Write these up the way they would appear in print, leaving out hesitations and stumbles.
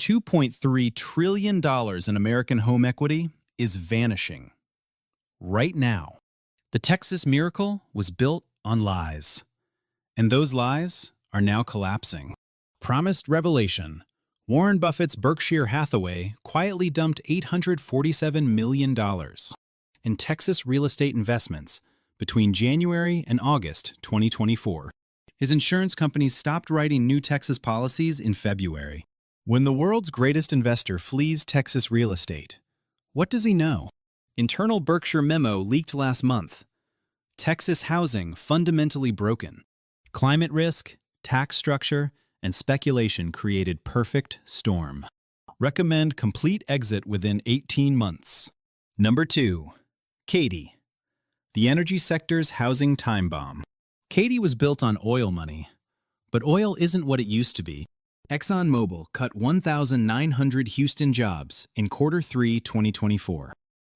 $2.3 trillion in American home equity is vanishing. Right now. The Texas miracle was built on lies. And those lies are now collapsing. Promised revelation. Warren Buffett's Berkshire Hathaway quietly dumped $847 million in Texas real estate investments between January and August 2024. His insurance companies stopped writing new Texas policies in February. When the world's greatest investor flees Texas real estate, what does he know? Internal Berkshire memo leaked last month. Texas housing fundamentally broken. Climate risk, tax structure, and speculation created perfect storm. Recommend complete exit within 18 months. Number 2. Katy. The energy sector's housing time bomb. Katy was built on oil money, but oil isn't what it used to be. ExxonMobil cut 1,900 Houston jobs in Q3 2024.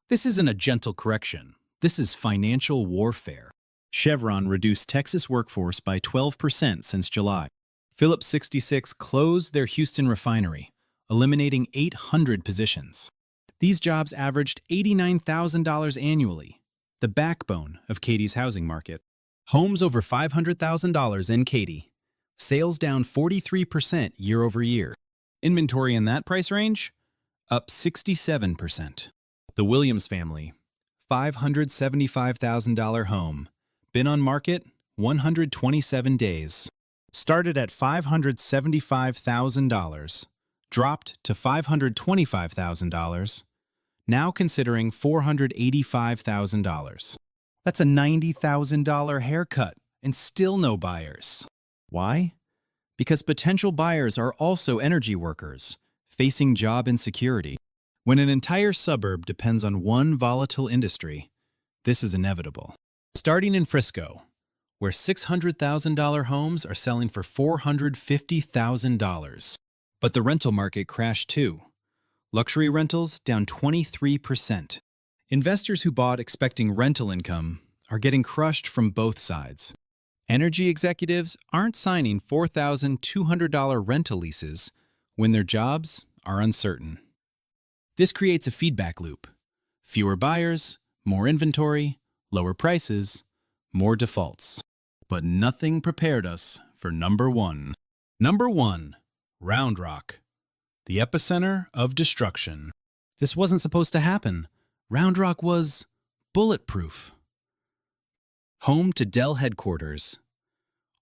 This isn't a gentle correction. This is financial warfare. Chevron reduced Texas workforce by 12% since July. Phillips 66 closed their Houston refinery, eliminating 800 positions. These jobs averaged $89,000 annually, the backbone of Katy's housing market. Homes over $500,000 in Katy. Sales down 43% year over year. Inventory in that price range? Up 67%. The Williams family. $575,000 home. Been on market 127 days. Started at $575,000. Dropped to $525,000. Now considering $485,000. That's a $90,000 haircut and still no buyers. Why? Because potential buyers are also energy workers, facing job insecurity. When an entire suburb depends on one volatile industry, this is inevitable. Starting in Frisco, where $600,000 homes are selling for $450,000. But the rental market crashed too. Luxury rentals down 23%. Investors who bought expecting rental income are getting crushed from both sides. Energy executives aren't signing $4,200 rental leases when their jobs are uncertain. This creates a feedback loop. Fewer buyers, more inventory, lower prices, more defaults. But nothing prepared us for number 1. Number 1, Round Rock, the epicenter of destruction. This wasn't supposed to happen. Round Rock was bulletproof. Home to Dell headquarters.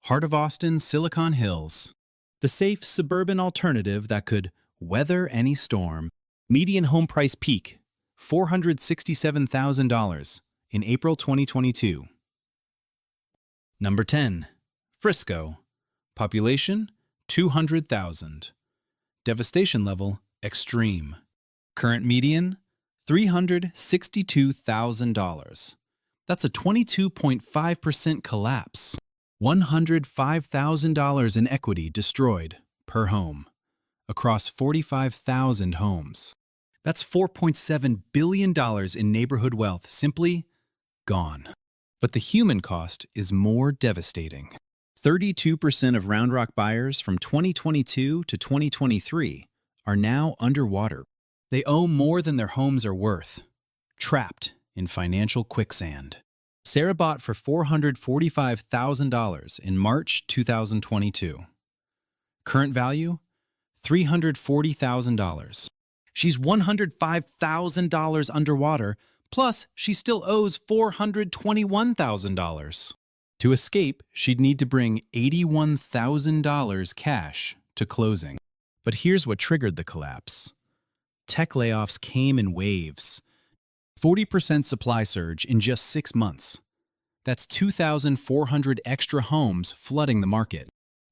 Heart of Austin's Silicon Hills. The safe suburban alternative that could weather any storm. Median home price peak, $467,000 in April 2022. Number 10. Frisco. Population, 200,000. Devastation level, extreme. Current median, $362,000. That's a 22.5% collapse. $105,000 in equity destroyed per home across 45,000 homes. That's $4.7 billion in neighborhood wealth simply gone. But the human cost is more devastating. 32% of Round Rock buyers from 2022 to 2023 are now underwater. They owe more than their homes are worth, trapped in financial quicksand. Sarah bought for $445,000 in March 2022. Current value, $340,000. She's $105,000 underwater, plus she still owes $421,000. To escape, she'd need to bring $81,000 cash to closing. But here's what triggered the collapse. Tech layoffs came in waves. 40% supply surge in just 6 months. That's 2,400 extra homes flooding the market.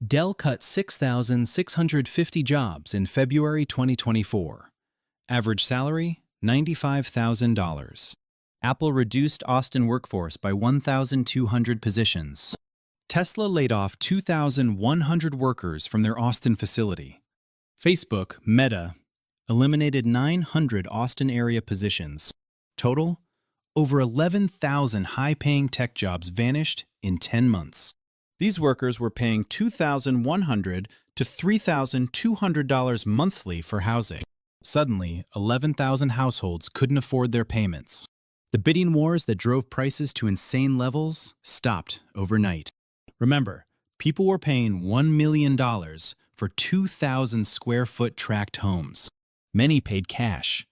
Dell cut 6,650 jobs in February 2024. Average salary, $95,000. Apple reduced Austin workforce by 1,200 positions. Tesla laid off 2,100 workers from their Austin facility. Facebook, Meta, eliminated 900 Austin area positions. Total, over 11,000 high-paying tech jobs vanished in 10 months. These workers were paying $2,100 to $3,200 monthly for housing. Suddenly, 11,000 households couldn't afford their payments. The bidding wars that drove prices to insane levels stopped overnight. Remember, people were paying $1 million for 2,000 square foot tract homes. Many paid cash,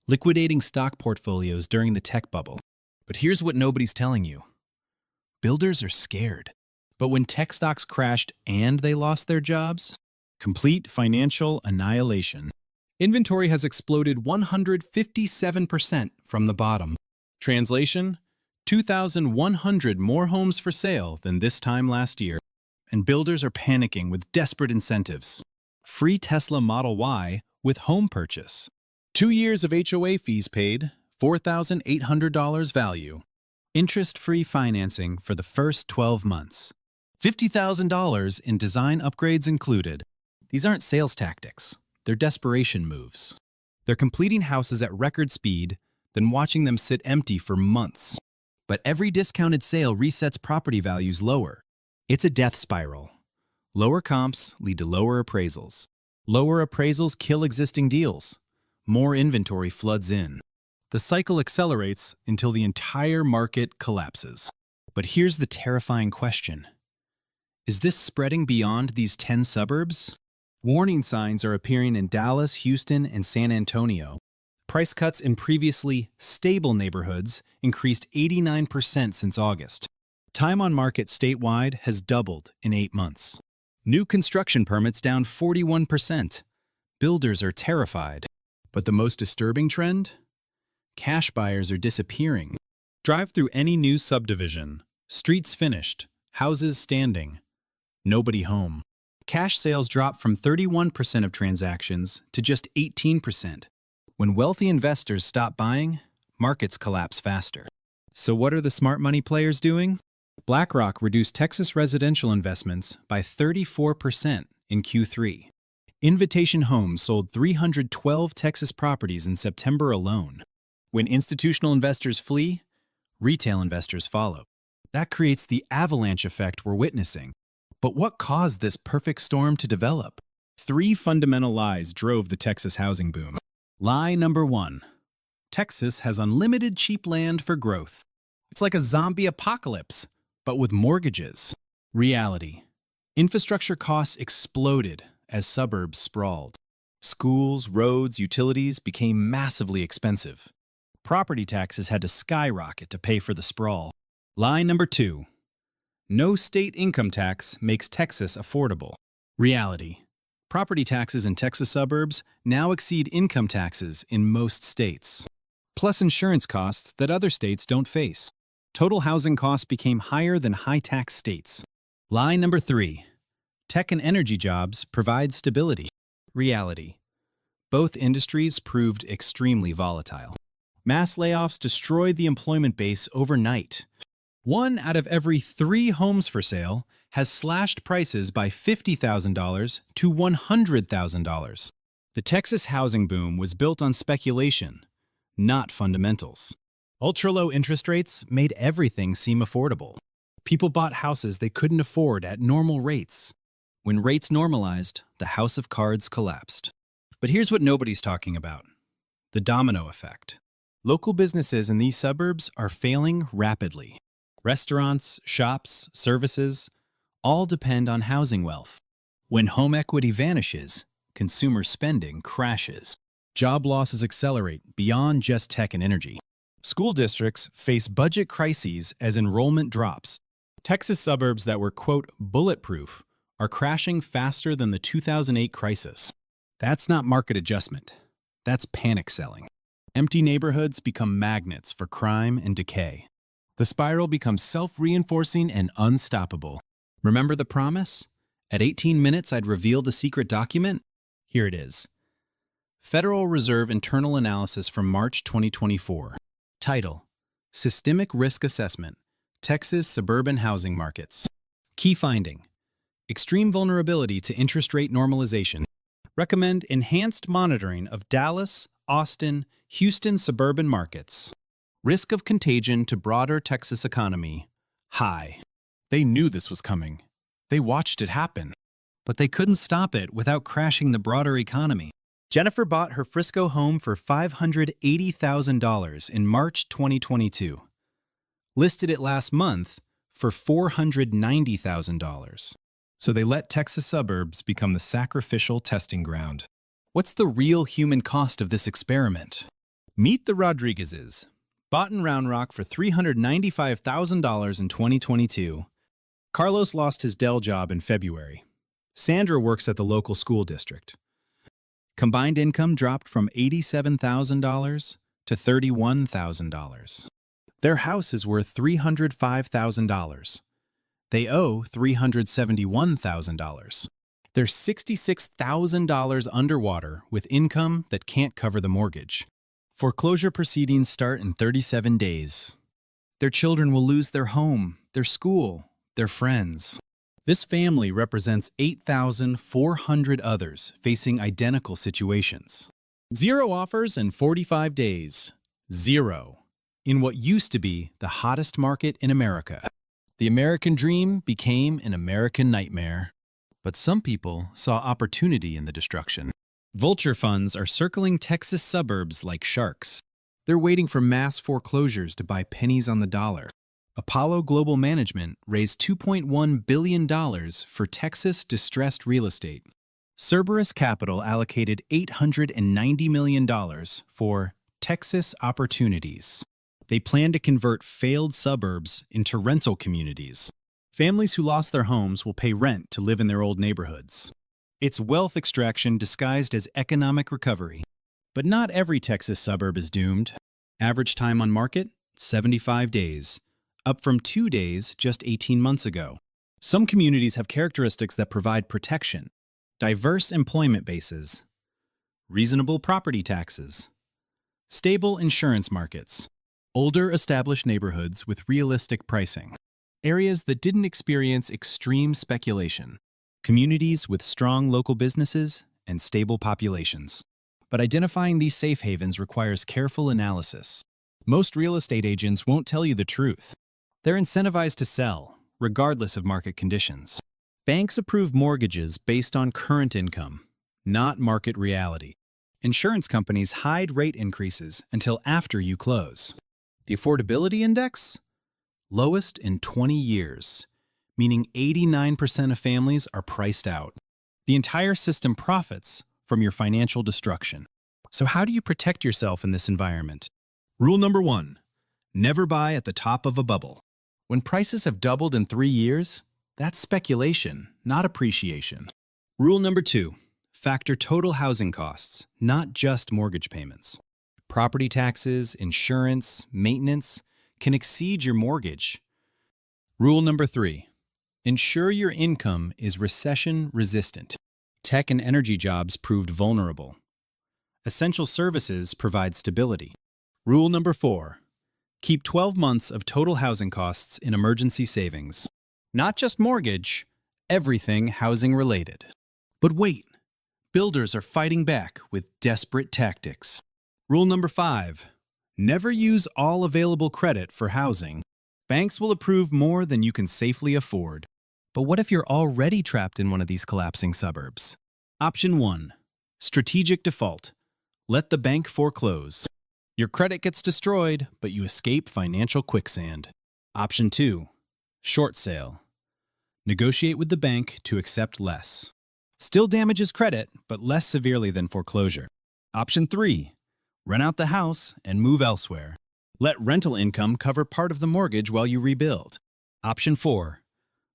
liquidating stock portfolios during the tech bubble. But here's what nobody's telling you. Builders are scared. But when tech stocks crashed and they lost their jobs, complete financial annihilation. Inventory has exploded 157% from the bottom. Translation: 2,100 more homes for sale than this time last year. And builders are panicking with desperate incentives. Free Tesla Model Y with home purchase. 2 years of HOA fees paid, $4,800 value. Interest-free financing for the first 12 months. $50,000 in design upgrades included. These aren't sales tactics. They're desperation moves. They're completing houses at record speed, then watching them sit empty for months. But every discounted sale resets property values lower. It's a death spiral. Lower comps lead to lower appraisals. Lower appraisals kill existing deals. More inventory floods in. The cycle accelerates until the entire market collapses. But here's the terrifying question. Is this spreading beyond these 10 suburbs? Warning signs are appearing in Dallas, Houston, and San Antonio. Price cuts in previously stable neighborhoods increased 89% since August. Time on market statewide has doubled in 8 months. New construction permits down 41%. Builders are terrified. But the most disturbing trend? Cash buyers are disappearing. Drive through any new subdivision. Streets finished. Houses standing. Nobody home. Cash sales drop from 31% of transactions to just 18%. When wealthy investors stop buying, markets collapse faster. So what are the smart money players doing? BlackRock reduced Texas residential investments by 34% in Q3. Invitation Homes sold 312 Texas properties in September alone. When institutional investors flee, retail investors follow. That creates the avalanche effect we're witnessing. But what caused this perfect storm to develop? 3 fundamental lies drove the Texas housing boom. Lie number 1. Texas has unlimited cheap land for growth. It's like a zombie apocalypse, but with mortgages. Reality. Infrastructure costs exploded as suburbs sprawled. Schools, roads, utilities became massively expensive. Property taxes had to skyrocket to pay for the sprawl. Lie number 2. No state income tax makes Texas affordable. Reality. Property taxes in Texas suburbs now exceed income taxes in most states. Plus insurance costs that other states don't face. Total housing costs became higher than high-tax states. Lie number 3. Tech and energy jobs provide stability. Reality. Both industries proved extremely volatile. Mass layoffs destroyed the employment base overnight. 1 out of every 3 homes for sale has slashed prices by $50,000 to $100,000. The Texas housing boom was built on speculation, not fundamentals. Ultra-low interest rates made everything seem affordable. People bought houses they couldn't afford at normal rates. When rates normalized, the house of cards collapsed. But here's what nobody's talking about: the domino effect. Local businesses in these suburbs are failing rapidly. Restaurants, shops, services, all depend on housing wealth. When home equity vanishes, consumer spending crashes. Job losses accelerate beyond just tech and energy. School districts face budget crises as enrollment drops. Texas suburbs that were, quote, bulletproof are crashing faster than the 2008 crisis. That's not market adjustment. That's panic selling. Empty neighborhoods become magnets for crime and decay. The spiral becomes self-reinforcing and unstoppable. Remember the promise? At 18 minutes, I'd reveal the secret document? Here it is. Federal Reserve Internal Analysis from March 2024. Title: Systemic Risk Assessment, Texas Suburban Housing Markets. Key finding: extreme vulnerability to interest rate normalization. Recommend enhanced monitoring of Dallas, Austin, Houston suburban markets. Risk of contagion to broader Texas economy: high. They knew this was coming. They watched it happen. But they couldn't stop it without crashing the broader economy. Jennifer bought her Frisco home for $580,000 in March 2022. Listed it last month for $490,000. So they let Texas suburbs become the sacrificial testing ground. What's the real human cost of this experiment? Meet the Rodriguezes. Bought in Round Rock for $395,000 in 2022. Carlos lost his Dell job in February. Sandra works at the local school district. Combined income dropped from $87,000 to $31,000. Their house is worth $305,000. They owe $371,000. They're $66,000 underwater with income that can't cover the mortgage. Foreclosure proceedings start in 37 days. Their children will lose their home, their school, their friends. This family represents 8,400 others facing identical situations. 0 offers in 45 days. 0. In what used to be the hottest market in America. The American dream became an American nightmare. But some people saw opportunity in the destruction. Vulture funds are circling Texas suburbs like sharks. They're waiting for mass foreclosures to buy pennies on the dollar. Apollo Global Management raised $2.1 billion for Texas distressed real estate. Cerberus Capital allocated $890 million for Texas Opportunities. They plan to convert failed suburbs into rental communities. Families who lost their homes will pay rent to live in their old neighborhoods. It's wealth extraction disguised as economic recovery. But not every Texas suburb is doomed. Average time on market, 75 days. Up from 2 days just 18 months ago. Some communities have characteristics that provide protection. Diverse employment bases. Reasonable property taxes. Stable insurance markets. Older established neighborhoods with realistic pricing. Areas that didn't experience extreme speculation. Communities with strong local businesses and stable populations. But identifying these safe havens requires careful analysis. Most real estate agents won't tell you the truth. They're incentivized to sell, regardless of market conditions. Banks approve mortgages based on current income, not market reality. Insurance companies hide rate increases until after you close. The affordability index? Lowest in 20 years, meaning 89% of families are priced out. The entire system profits from your financial destruction. So how do you protect yourself in this environment? Rule number 1, never buy at the top of a bubble. When prices have doubled in 3 years, that's speculation, not appreciation. Rule number 2, factor total housing costs, not just mortgage payments. Property taxes, insurance, maintenance can exceed your mortgage. Rule number 3, ensure your income is recession resistant. Tech and energy jobs proved vulnerable. Essential services provide stability. Rule number 4, keep 12 months of total housing costs in emergency savings. Not just mortgage, everything housing related. But wait, builders are fighting back with desperate tactics. Rule number 5, never use all available credit for housing. Banks will approve more than you can safely afford. But what if you're already trapped in one of these collapsing suburbs? Option 1, strategic default. Let the bank foreclose. Your credit gets destroyed, but you escape financial quicksand. Option 2, short sale. Negotiate with the bank to accept less. Still damages credit, but less severely than foreclosure. Option 3, rent out the house and move elsewhere. Let rental income cover part of the mortgage while you rebuild. Option 4,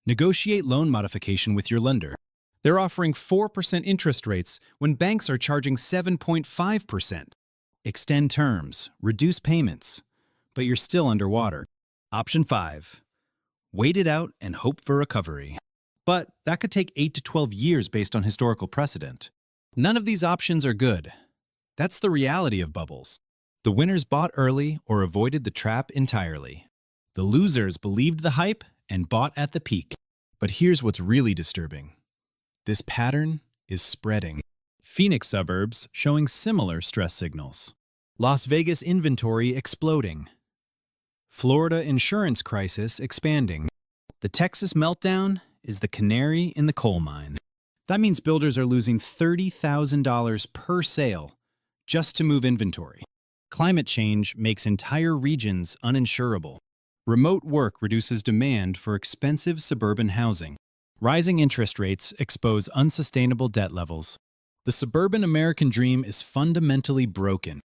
negotiate loan modification with your lender. They're offering 4% interest rates when banks are charging 7.5%. Extend terms, reduce payments, but you're still underwater. Option 5, wait it out and hope for recovery. But that could take 8 to 12 years based on historical precedent. None of these options are good. That's the reality of bubbles. The winners bought early or avoided the trap entirely. The losers believed the hype and bought at the peak. But here's what's really disturbing. This pattern is spreading. Phoenix suburbs showing similar stress signals. Las Vegas inventory exploding. Florida insurance crisis expanding. The Texas meltdown is the canary in the coal mine. That means builders are losing $30,000 per sale just to move inventory. Climate change makes entire regions uninsurable. Remote work reduces demand for expensive suburban housing. Rising interest rates expose unsustainable debt levels. The suburban American dream is fundamentally broken.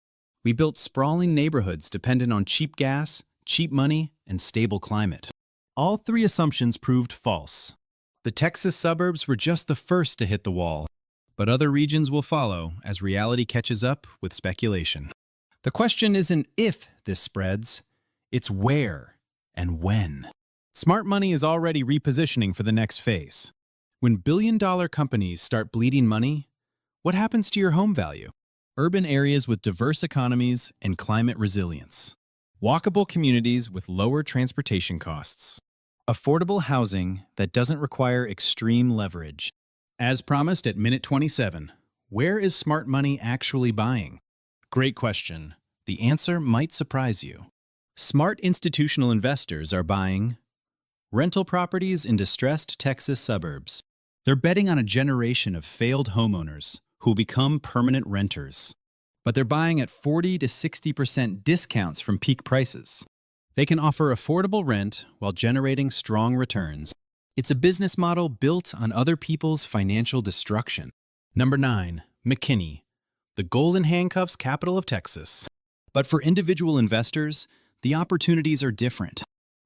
We built sprawling neighborhoods dependent on cheap gas, cheap money, and stable climate. All three assumptions proved false. The Texas suburbs were just the first to hit the wall, but other regions will follow as reality catches up with speculation. The question isn't if this spreads, it's where and when. Smart money is already repositioning for the next phase. When billion-dollar companies start bleeding money, what happens to your home value? Urban areas with diverse economies and climate resilience. Walkable communities with lower transportation costs. Affordable housing that doesn't require extreme leverage. As promised at minute 27, where is smart money actually buying? Great question. The answer might surprise you. Smart institutional investors are buying rental properties in distressed Texas suburbs. They're betting on a generation of failed homeowners who will become permanent renters. But they're buying at 40 to 60% discounts from peak prices. They can offer affordable rent while generating strong returns. It's a business model built on other people's financial destruction. Number 9, McKinney, the golden handcuffs capital of Texas. But for individual investors, the opportunities are different.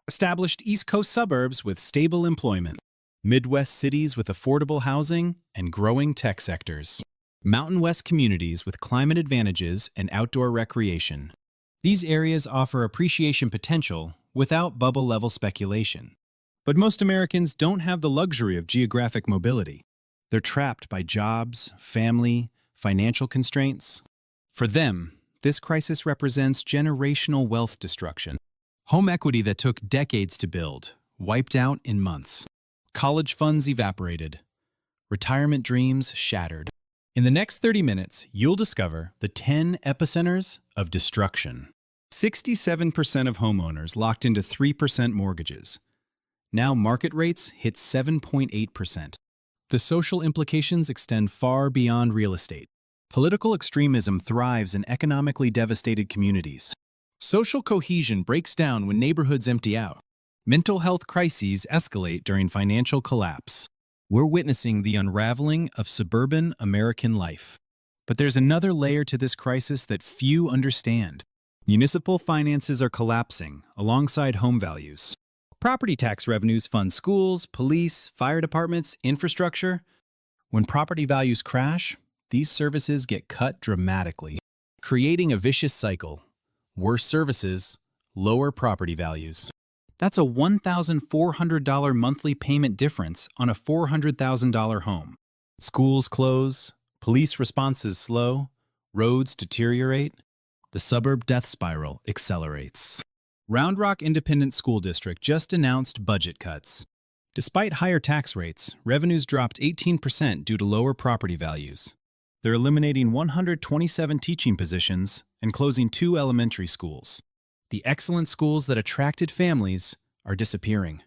Established East Coast suburbs with stable employment. Midwest cities with affordable housing and growing tech sectors. Mountain West communities with climate advantages and outdoor recreation. These areas offer appreciation potential without bubble-level speculation. But most Americans don't have the luxury of geographic mobility. They're trapped by jobs, family, financial constraints. For them, this crisis represents generational wealth destruction. Home equity that took decades to build, wiped out in months. College funds evaporated. Retirement dreams shattered. In the next 30 minutes, you'll discover the 10 epicenters of destruction. 67% of homeowners locked into 3% mortgages. Now market rates hit 7.8%. The social implications extend far beyond real estate. Political extremism thrives in economically devastated communities. Social cohesion breaks down when neighborhoods empty out. Mental health crises escalate during financial collapse. We're witnessing the unraveling of suburban American life. But there's another layer to this crisis that few understand. Municipal finances are collapsing alongside home values. Property tax revenues fund schools, police, fire departments, infrastructure. When property values crash, these services get cut dramatically, creating a vicious cycle. Worse services, lower property values. That's a $1,400 monthly payment difference on a $400,000 home. Schools close, police responses slow, roads deteriorate. The suburb death spiral accelerates. Round Rock Independent School District just announced budget cuts. Despite higher tax rates, revenues dropped 18% due to lower property values. They're eliminating 127 teaching positions and closing 2 elementary schools. The excellent schools that attracted families are disappearing.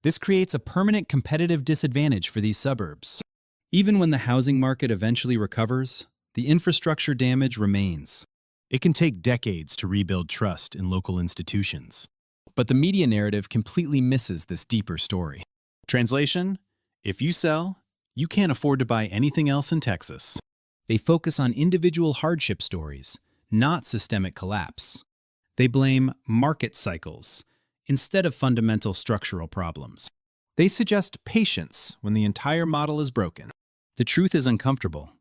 This creates a permanent competitive disadvantage for these suburbs. Even when the housing market eventually recovers, the infrastructure damage remains. It can take decades to rebuild trust in local institutions. But the media narrative completely misses this deeper story. Translation: if you sell, you can't afford to buy anything else in Texas. They focus on individual hardship stories, not systemic collapse. They blame market cycles instead of fundamental structural problems. They suggest patience when the entire model is broken. The truth is uncomfortable.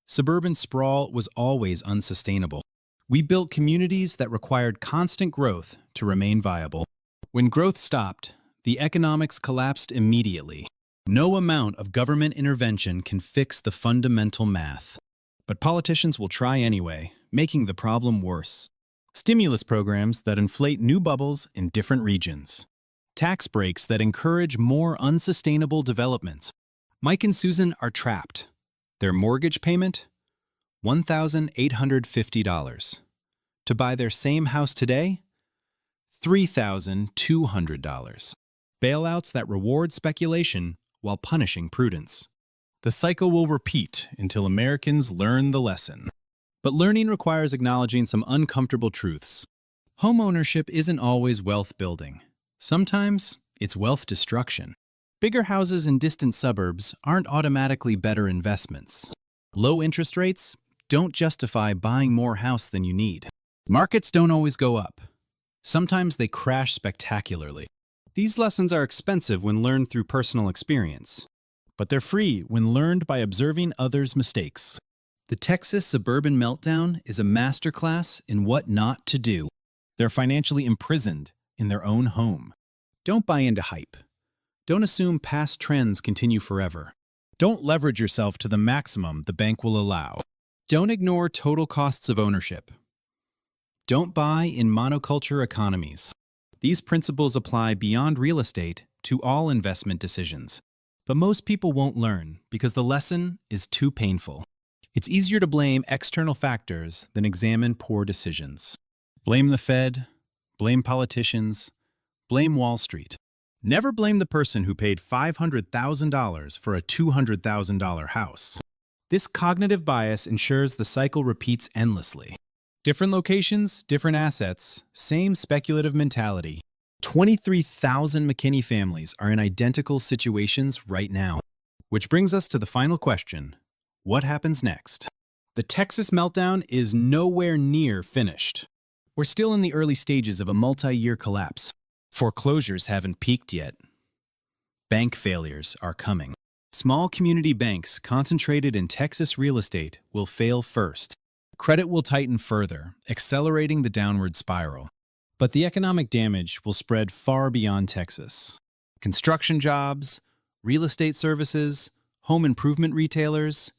Suburban sprawl was always unsustainable. We built communities that required constant growth to remain viable. When growth stopped, the economics collapsed immediately. No amount of government intervention can fix the fundamental math. But politicians will try anyway, making the problem worse. Stimulus programs that inflate new bubbles in different regions. Tax breaks that encourage more unsustainable developments. Mike and Susan are trapped. Their mortgage payment? $1,850. To buy their same house today? $3,200. Bailouts that reward speculation while punishing prudence. The cycle will repeat until Americans learn the lesson. But learning requires acknowledging some uncomfortable truths. Homeownership isn't always wealth building. Sometimes it's wealth destruction. Bigger houses in distant suburbs aren't automatically better investments. Low interest rates don't justify buying more house than you need. Markets don't always go up. Sometimes they crash spectacularly. These lessons are expensive when learned through personal experience, but they're free when learned by observing others' mistakes. The Texas suburban meltdown is a masterclass in what not to do. They're financially imprisoned in their own home. Don't buy into hype. Don't assume past trends continue forever. Don't leverage yourself to the maximum the bank will allow. Don't ignore total costs of ownership. Don't buy in monoculture economies. These principles apply beyond real estate to all investment decisions. But most people won't learn because the lesson is too painful. It's easier to blame external factors than examine poor decisions. Blame the Fed, blame politicians, blame Wall Street. Never blame the person who paid $500,000 for a $200,000 house. This cognitive bias ensures the cycle repeats endlessly. Different locations, different assets, same speculative mentality. 23,000 McKinney families are in identical situations right now. Which brings us to the final question. What happens next? The Texas meltdown is nowhere near finished. We're still in the early stages of a multi-year collapse. Foreclosures haven't peaked yet. Bank failures are coming. Small community banks concentrated in Texas real estate will fail first. Credit will tighten further, accelerating the downward spiral. But the economic damage will spread far beyond Texas. Construction jobs, real estate services, home improvement retailers,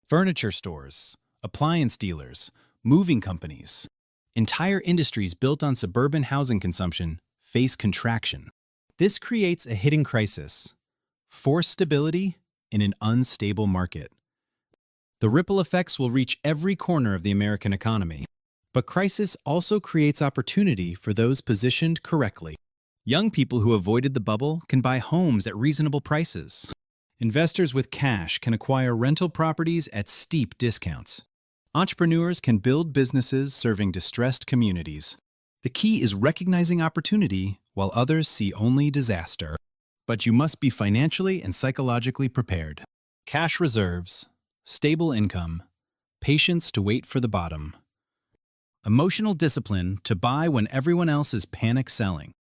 furniture stores, appliance dealers, moving companies. Entire industries built on suburban housing consumption face contraction. This creates a hidden crisis, forced stability in an unstable market. The ripple effects will reach every corner of the American economy. But crisis also creates opportunity for those positioned correctly. Young people who avoided the bubble can buy homes at reasonable prices. Investors with cash can acquire rental properties at steep discounts. Entrepreneurs can build businesses serving distressed communities. The key is recognizing opportunity while others see only disaster. But you must be financially and psychologically prepared. Cash reserves, stable income, patience to wait for the bottom. Emotional discipline to buy when everyone else is panic selling.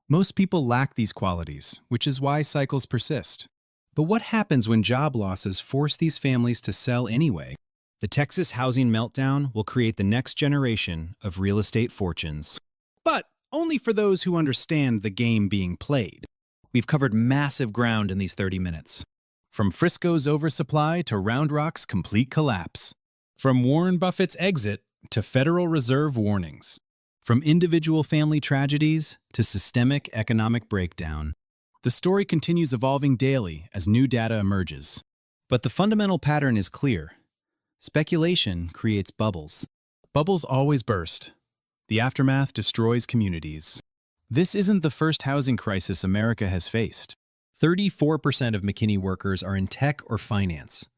Most people lack these qualities, which is why cycles persist. But what happens when job losses force these families to sell anyway? The Texas housing meltdown will create the next generation of real estate fortunes. But only for those who understand the game being played. We've covered massive ground in these 30 minutes. From Frisco's oversupply to Round Rock's complete collapse. From Warren Buffett's exit to Federal Reserve warnings. From individual family tragedies to systemic economic breakdown. The story continues evolving daily as new data emerges. But the fundamental pattern is clear. Speculation creates bubbles. Bubbles always burst. The aftermath destroys communities. This isn't the first housing crisis America has faced. 34% of McKinney workers are in tech or finance,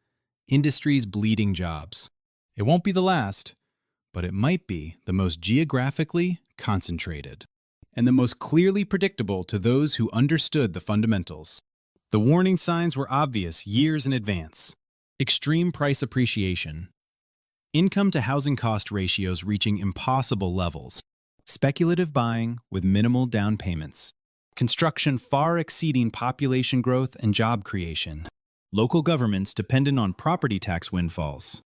industries bleeding jobs. It won't be the last, but it might be the most geographically concentrated and the most clearly predictable to those who understood the fundamentals. The warning signs were obvious years in advance. Extreme price appreciation, income to housing cost ratios reaching impossible levels, speculative buying with minimal down payments, construction far exceeding population growth and job creation, local governments dependent on property tax windfalls.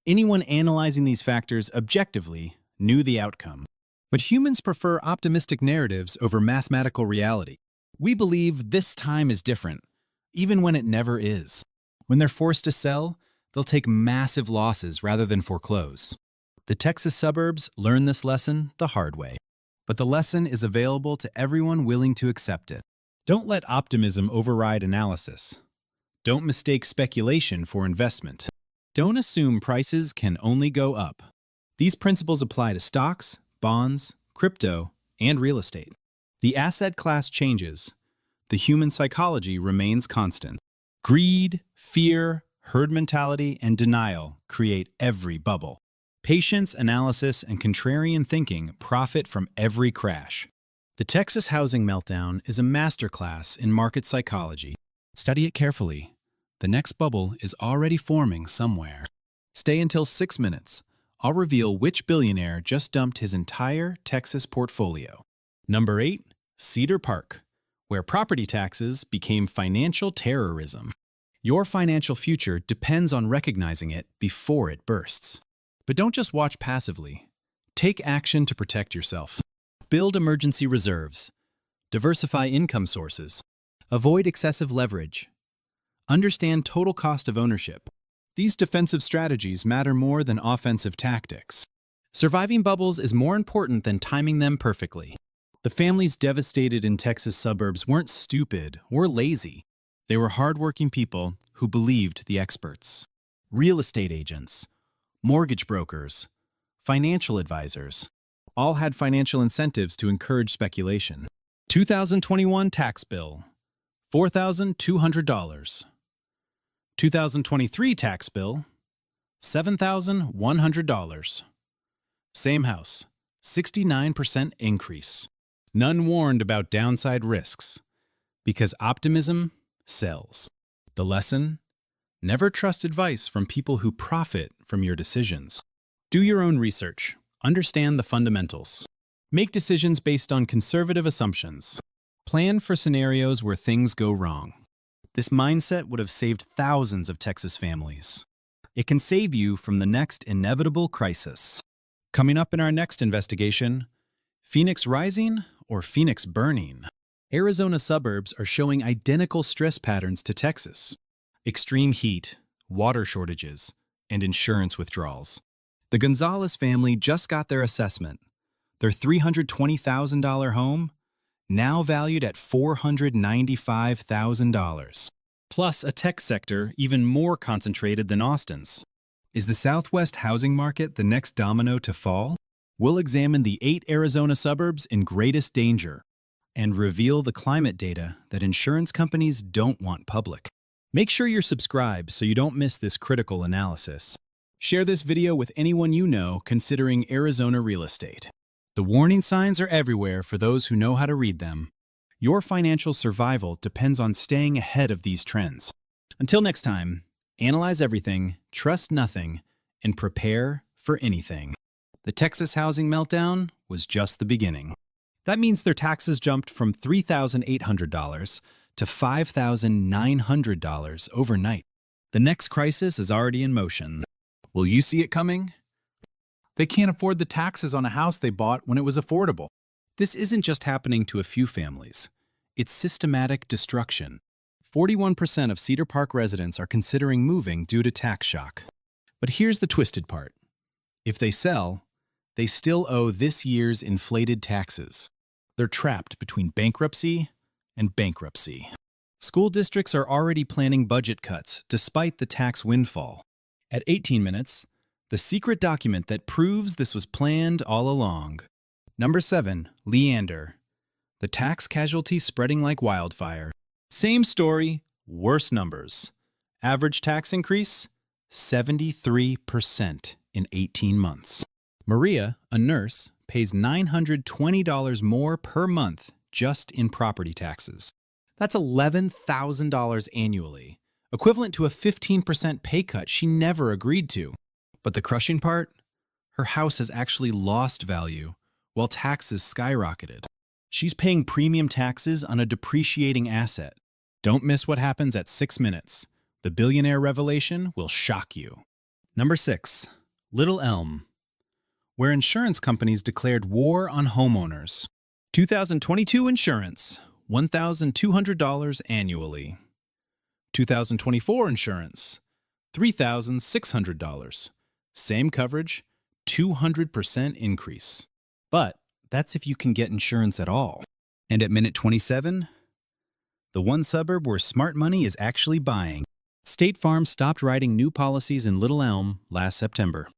Anyone analyzing these factors objectively knew the outcome. But humans prefer optimistic narratives over mathematical reality. We believe this time is different, even when it never is. When they're forced to sell, they'll take massive losses rather than foreclose. The Texas suburbs learn this lesson the hard way. But the lesson is available to everyone willing to accept it. Don't let optimism override analysis. Don't mistake speculation for investment. Don't assume prices can only go up. These principles apply to stocks, bonds, crypto, and real estate. The asset class changes. The human psychology remains constant. Greed, fear, herd mentality, and denial create every bubble. Patience, analysis, and contrarian thinking profit from every crash. The Texas housing meltdown is a masterclass in market psychology. Study it carefully. The next bubble is already forming somewhere. Stay until 6 minutes. I'll reveal which billionaire just dumped his entire Texas portfolio. Number 8, Cedar Park, where property taxes became financial terrorism. Your financial future depends on recognizing it before it bursts. But don't just watch passively. Take action to protect yourself. Build emergency reserves. Diversify income sources. Avoid excessive leverage. Understand total cost of ownership. These defensive strategies matter more than offensive tactics. Surviving bubbles is more important than timing them perfectly. The families devastated in Texas suburbs weren't stupid or lazy. They were hardworking people who believed the experts. Real estate agents, mortgage brokers, financial advisors, all had financial incentives to encourage speculation. 2021 tax bill, $4,200. 2023 tax bill, $7,100. Same house, 69% increase. None warned about downside risks, because optimism sells. The lesson? Never trust advice from people who profit from your decisions. Do your own research. Understand the fundamentals. Make decisions based on conservative assumptions. Plan for scenarios where things go wrong. This mindset would have saved thousands of Texas families. It can save you from the next inevitable crisis. Coming up in our next investigation, Phoenix rising or Phoenix burning? Arizona suburbs are showing identical stress patterns to Texas. Extreme heat, water shortages, and insurance withdrawals. The Gonzalez family just got their assessment. Their $320,000 home, now valued at $495,000. Plus a tech sector even more concentrated than Austin's. Is the Southwest housing market the next domino to fall? We'll examine the 8 Arizona suburbs in greatest danger and reveal the climate data that insurance companies don't want public. Make sure you're subscribed so you don't miss this critical analysis. Share this video with anyone you know considering Arizona real estate. The warning signs are everywhere for those who know how to read them. Your financial survival depends on staying ahead of these trends. Until next time, analyze everything, trust nothing, and prepare for anything. The Texas housing meltdown was just the beginning. That means their taxes jumped from $3,800 to $5,900 overnight. The next crisis is already in motion. Will you see it coming? They can't afford the taxes on a house they bought when it was affordable. This isn't just happening to a few families. It's systematic destruction. 41% of Cedar Park residents are considering moving due to tax shock. But here's the twisted part. If they sell, they still owe this year's inflated taxes. They're trapped between bankruptcy and bankruptcy. School districts are already planning budget cuts despite the tax windfall. At 18 minutes, the secret document that proves this was planned all along. Number 7, Leander. The tax casualty spreading like wildfire. Same story, worse numbers. Average tax increase, 73% in 18 months. Maria, a nurse, pays $920 more per month just in property taxes. That's $11,000 annually, equivalent to a 15% pay cut she never agreed to. But the crushing part? Her house has actually lost value, while taxes skyrocketed. She's paying premium taxes on a depreciating asset. Don't miss what happens at 6 minutes. The billionaire revelation will shock you. Number 6, Little Elm, where insurance companies declared war on homeowners. 2022 insurance, $1,200 annually. 2024 insurance, $3,600. Same coverage, 200% increase. But that's if you can get insurance at all. And at minute 27, the one suburb where smart money is actually buying. State Farm stopped writing new policies in Little Elm last September.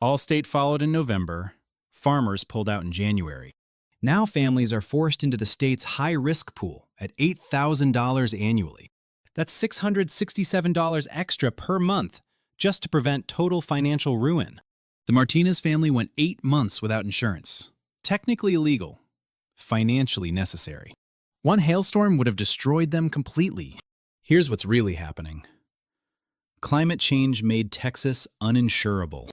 Allstate followed in November. Farmers pulled out in January. Now families are forced into the state's high-risk pool at $8,000 annually. That's $667 extra per month just to prevent total financial ruin. The Martinez family went 8 months without insurance. Technically illegal, financially necessary. One hailstorm would have destroyed them completely. Here's what's really happening. Climate change made Texas uninsurable.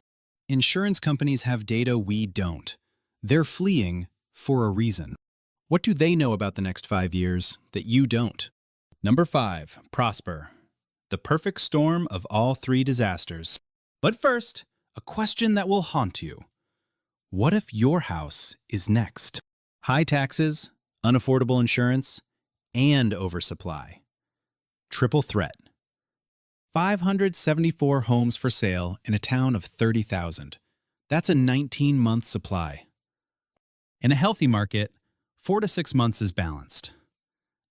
Insurance companies have data we don't. They're fleeing for a reason. What do they know about the next 5 years that you don't? Number 5, prosper. The perfect storm of all 3 disasters. But first, a question that will haunt you. What if your house is next? High taxes, unaffordable insurance, and oversupply. Triple threat. 574 homes for sale in a town of 30,000. That's a 19-month supply. In a healthy market, 4 to 6 months is balanced.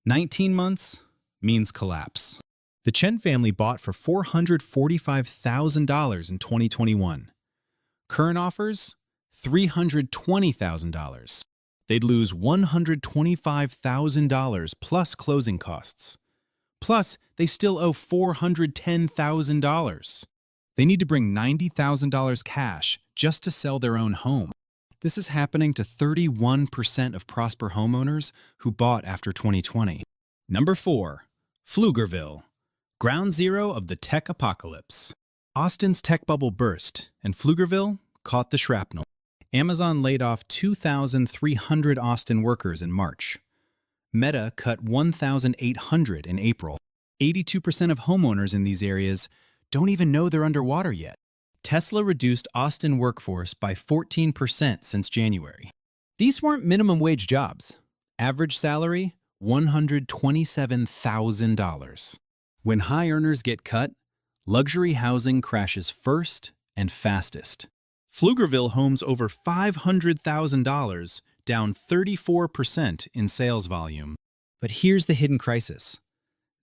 19 months means collapse. The Chen family bought for $445,000 in 2021. Current offers, $320,000. They'd lose $125,000 plus closing costs. Plus, they still owe $410,000. They need to bring $90,000 cash just to sell their own home. This is happening to 31% of Prosper homeowners who bought after 2020. Number 4, Pflugerville, ground zero of the tech apocalypse. Austin's tech bubble burst, and Pflugerville caught the shrapnel. Amazon laid off 2,300 Austin workers in March. Meta cut 1,800 in April. 82% of homeowners in these areas don't even know they're underwater yet. Tesla reduced Austin workforce by 14% since January. These weren't minimum wage jobs. Average salary, $127,000. When high earners get cut, luxury housing crashes first and fastest. Pflugerville homes over $500,000, down 34% in sales volume. But here's the hidden crisis.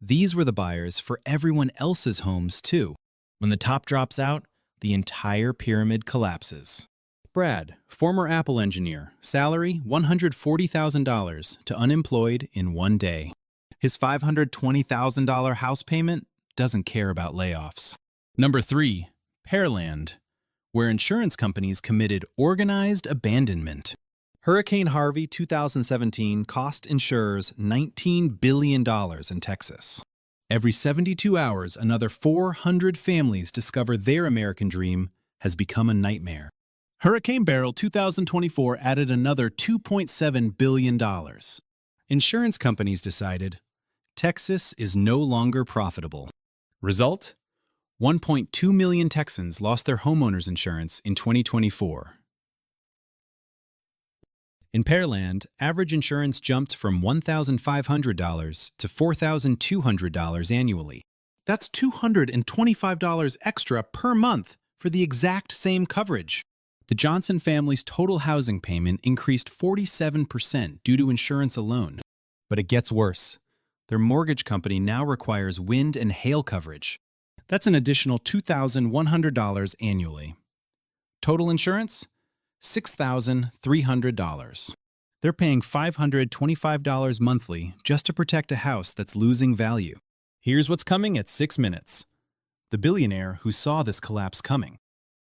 These were the buyers for everyone else's homes too. When the top drops out, the entire pyramid collapses. Brad, former Apple engineer, salary $140,000 to unemployed in 1 day. His $520,000 house payment doesn't care about layoffs. Number 3, Pearland, where insurance companies committed organized abandonment. Hurricane Harvey 2017 cost insurers $19 billion in Texas. Every 72 hours, another 400 families discover their American dream has become a nightmare. Hurricane Beryl 2024 added another $2.7 billion. Insurance companies decided Texas is no longer profitable. Result? 1.2 million Texans lost their homeowners insurance in 2024. In Pearland, average insurance jumped from $1,500 to $4,200 annually. That's $225 extra per month for the exact same coverage. The Johnson family's total housing payment increased 47% due to insurance alone. But it gets worse. Their mortgage company now requires wind and hail coverage. That's an additional $2,100 annually. Total insurance? $6,300. They're paying $525 monthly just to protect a house that's losing value. Here's what's coming at 6 minutes. The billionaire who saw this collapse coming.